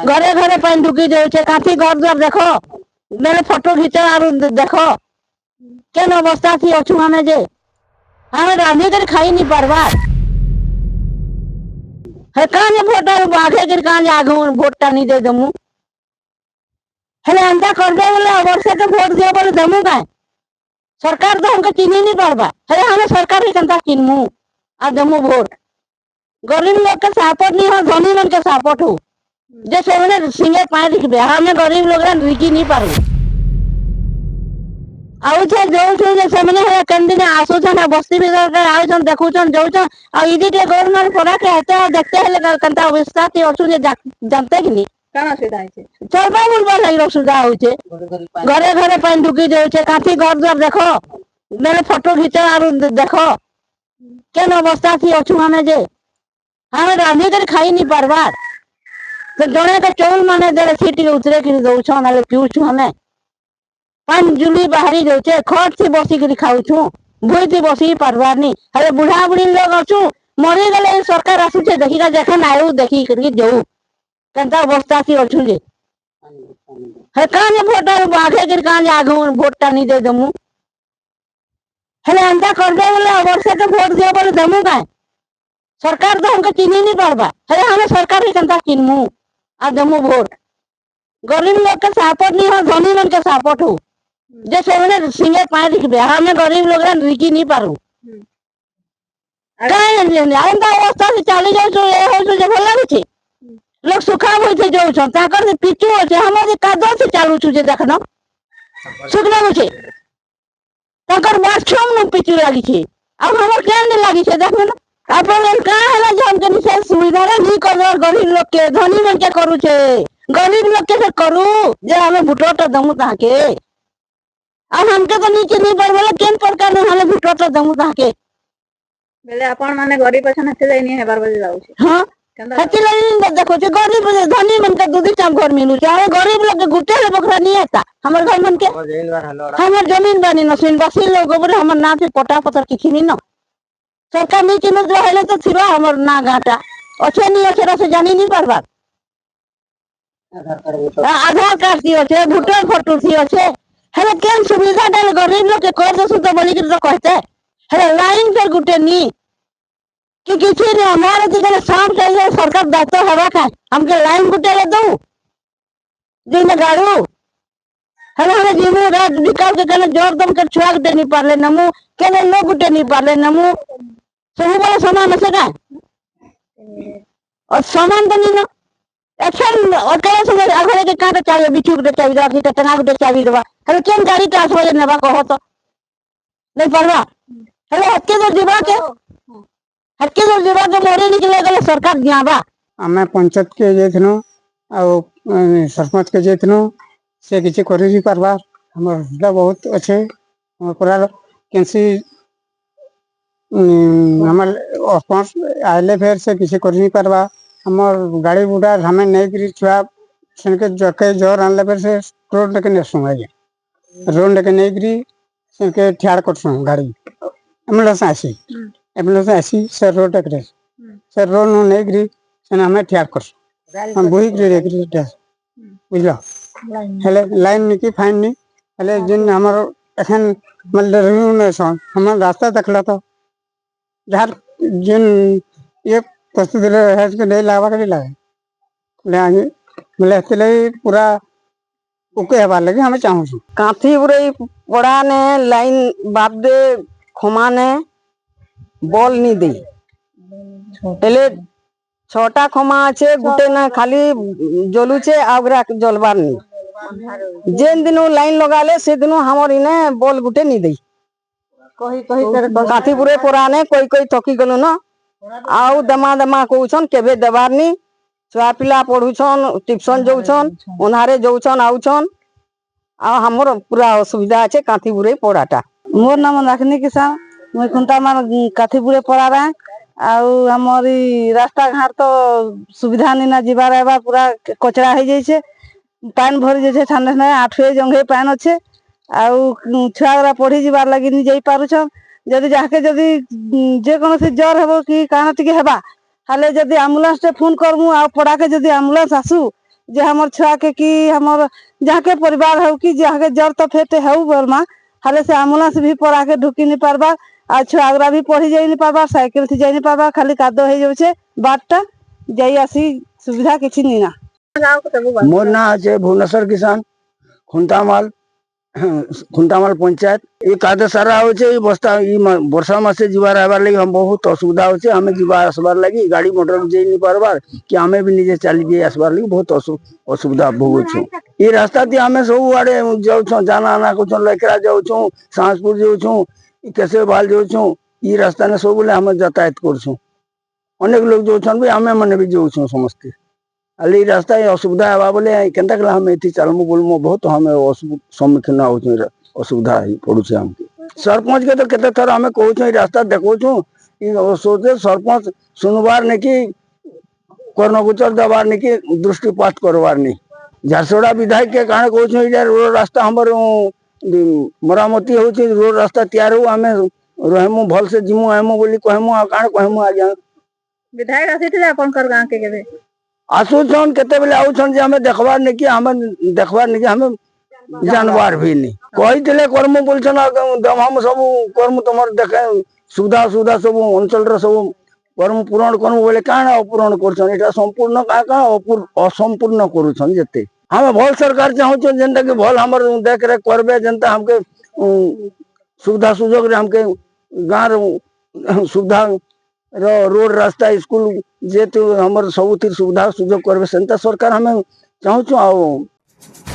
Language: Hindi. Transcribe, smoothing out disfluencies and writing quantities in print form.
घरे घरे पानी ढुकी जाऊे काफी घर द्वार देख बेले फोटो खींच और देख केन अवस्था थी अच्छू आम जे हमें रांधि कर खाई नहीं पारबार है कान भोट आगे कर कान आगे भोटा नहीं दे दमु हेले एंता कर दे बोले वर्ष के भोट दिए बोले दमु का सरकार तो हमको चिन्ह नहीं पारबा हेले हमें सरकार ही कंता चिन्हमु आ दमु भोट गरीब लोग के सपोर्ट नहीं हो धनी लोग के सपोर्ट हो जैसे मैंने सिंगे पाए लिखे हमें गरीब लोग रिकी नहीं पारू आउछे जो जैसे मैंने कंदिने आसुछन बस्ती भीतर के आउछन देखुछन जाउछन आ इदी के गवर्नमेंट पड़ा के हेते देखते हेले कंता अवस्था के अछु जे जानते कि नहीं काना सुविधा है चलबा बुलबा लागि सुविधा होछे घरे घरे पानी ढुकी जाउछे काफी घर द्वार देखो बेले फोटो खींच और देखो केन अवस्था थी अछु आमे जे हमें रांधि कर खाई नहीं पारबार तो जने के चौल माने देले सीटी उतरे कि दउछन आले पिउछु हमें पान जुली बाहरी जाउछे खट से बसी कर खाउछु भूई थी बसी पारबार नहीं अरे बुढ़ा बुढ़ी लोग अछु मरी गले सरकार आसुछे देखिका जखन आयु देखी करके जाऊ केनता अवस्था थी अछु जे है कान भोट आगे कर कान आगे भोटा नहीं दे दमु हेले एंता कर दे बोले वर्ष के भोट दिए बोले दमु का सरकार तो हमको चिन्ह नहीं पारबा हेले हमें सरकार ही कंता चिन्हमु आ दमु भोट गरीब लोग के सपोर्ट नहीं हो धनी लोग के सपोर्ट हो जैसे मैंने सिंगे पाए लिखे हमें गरीब लोग रिकी नहीं पारू अवस्था से चली जाऊ भल लगे लोग सुखा होते जाऊन पिचु अच्छे हमारे कादो से चालू छे देखना सुख लगुचे बाथरूम में पिचु लगी अब हमारे क्या नहीं लगी देखो ना अपन का सुविधा नहीं कर गरीब लोग के धनी लोग के करुचे गरीब लोग के करू जे हमें भुटोटा दमु ताके अब हमके तो नीचे नहीं पड़ बोले केन प्रकार हमें भुटोटा दमु ताके बेले अपन माने गरीब अछन हते जाई नहीं हेबार बजे जाउ छी हां हते लाइन देखो जे गरीब धनी मन के दूध चाम घर मिलु छै अरे गरीब लोग के गुटे ले बकरा नहीं आता हमर घर मन के हमर जमीन बानी न सुन बसी लोग बोले हमर ना पे पटा पत्थर किछि नहीं न सरकार नीचे में जो है तो थिबा हमर ना घाटा अच्छे नहीं अच्छे से जानी नहीं पारबा आधार कार्ड थी अच्छे भोटर फोटो थी अच्छे हेले केन सुविधा देल गरीब लोग के कर दसु तो बोली के तो कहते हेले लाइन पर गुटे नहीं कि किसी ने हमारे दिखे शाम चाहिए सरकार दायित्व हवा का हमके लाइन गुटे ले दो दिन गाड़ू हेले हमें जीमू रात निकाल के कहले जोर दम के छुआ के नहीं पाले नमु केले लोग गुटे नहीं पाले नमु सही वाला सामान से का और सामान तो नहीं ना एक्शन और कहे से अगले के कांटे चाहिए बिचू के चाहिए राखी के तना के चाहिए दबा हेले केन गाड़ी ट्रांसफर नेबा कहो तो नहीं पारबा हेले हक्के जो जीवा के मोरे निकले गले सरकार दियाबा हमें पंचायत के जेथनो आ सरपंच के जेथनो से किछि करि नहीं पारबा हमर सुविधा बहुत अच्छे हमर पूरा कैंसी हमर ऑफकोर्स आइले फेर से किछि करि नहीं पारबा हमर गाड़ी बुढ़ा हमें नहीं करी छुआ सनके जके जोर आनले पर से रोड लेके नेसु आगे रोड लेके नहीं करी सनके ठियार करसु गाड़ी एम्बुलेंस आसी सर रोड एकरे सर रोड नु नहीं करी सन हमें ठियार करसु हम बुही करी एकरी बुझला हेले लाइन निकी फाइन नहीं हेले जिन हमर एखन मतलब रिव्यू ने सन हम रास्ता देखला तो जहर जिन ये प्रस्तुत है कि नहीं लावा के लागे ले आगे मिले पूरा ओके हवा लगे हमें चाहूँ काथी बुरे पड़ा ने लाइन बाप दे खुमा ने बॉल नहीं दी पहले छोटा खुमा আছে गुटे ना खाली जलुचे आगरा जलबार नहीं जेन दिनो लाइन लगाले से दिनो हमर इने बॉल गुटे नहीं दी कही काथी बुरे पड़ा ने कोई थकी गलो ना आउ दमा दमा कहउछन केबे देबारनी छुआ पिला पढ़ुछन ट्यूशन जाउछन उन्हारे जाउछन आउछन आ हमर पूरा असुविधा আছে काथीपुरे पड़ाटा मोर नाम राखनी किसान मैं खुंता मार काथीपुरे पड़ा रहा आउ हमारी रास्ता घाट तो सुविधा नहीं ना जीवा रहबा पूरा कचरा हो जाइए पान भरी जाइए ठंडा ठंडा आठुए जंघे पान अच्छे आउ छुआ पढ़ी जीवार लगी नहीं जाई पारुछन जदि जाके जदि जे कोनोसी जर हेबो कि काना टिके हेबा हाले जदि एम्बुलेंस टे फोन करमु आ पड़ा के जदि एम्बुलेंस आसु जे हमर छुआ के कि हमर जाके परिवार हो कि जाके जर तो फेटे हो बोलमा हाले से एम्बुलेंस भी पड़ा के ढुकी नहीं पारबा आ छुआ आगरा भी पढ़ी जाई नहीं पारबा साइकिल थी जाई नहीं पारबा खाली कादो हो जाउछे बाटटा जाई आसी सुविधा किछि नहीं ना गाँव को सब मोर ना আছে ভুবনেশ্বর কিষান খুন্টামাল পঞ্চায়েত এই কাদে সারা হচ্ছে এই বস্তা এই বর্ষা মাসে যাবার আবার লাগি हम बहुत असुविधा होचे हमें जीवा आसबार लगी गाड़ी मोटर जाई नहीं पारबार कि हमें भी निजे चली जाई आसबार लगी बहुत असुविधा भोगुछु ये रास्ता थी हमें सब आड़े जाउछु जाना आना कुछ लेकरा जाउछु सांसपुर जाउछु कैसे बाल जाउछु ये रास्ता ने सब बोले हमें यातायात करछु अनेक लोग जाउछन भी हमें मने भी जाउछु समस्ते अली रास्ता असुविधा हवा बोले केनता कला हम एथि चलमु बोलमु बहुत हमें सम्मुखीन होछु असुविधा ही पड़ुछे हमके सरपंच के तो केते थर हमें कहूछु रास्ता देखौछु ई सोचे सरपंच सुनवार ने कि कर्णगोचर दबार ने कि दृष्टिपात करवार नहीं झारसोड़ा विधायक के कारण कहूछु इधर रोड रास्ता हमर मरामती होछि रोड रास्ता तैयार हो हमें रहमु भल से जिमु आमु बोली कहमु आ कारण कहमु आ जा विधायक आसीथिले आपन कर गाँव के केबे आसुछन केते बेले आउछन जे हमें देखबार नहीं कि हमें देखबार नहीं कि हमें जानवार भी नहीं कही दिले कर्म बोलछन हम सब कर्म तुमर देखे सुविधा सुविधा सब अंचल रे सब कर्म पूर्ण कर्म बोले काण अपूर्ण करछन एटा संपूर्ण का का असंपूर्ण करूछन जते हमें भल सरकार चाहछन जेंता कि भल हमर देख रे करबे जेंता हमके सुविधा सुयोग रे हमके गार सुविधा रोड रास्ता स्कूल जेतु हमर सबुतिर सुविधा सुयोग करबे सेंता सरकार हमें चाहछु आ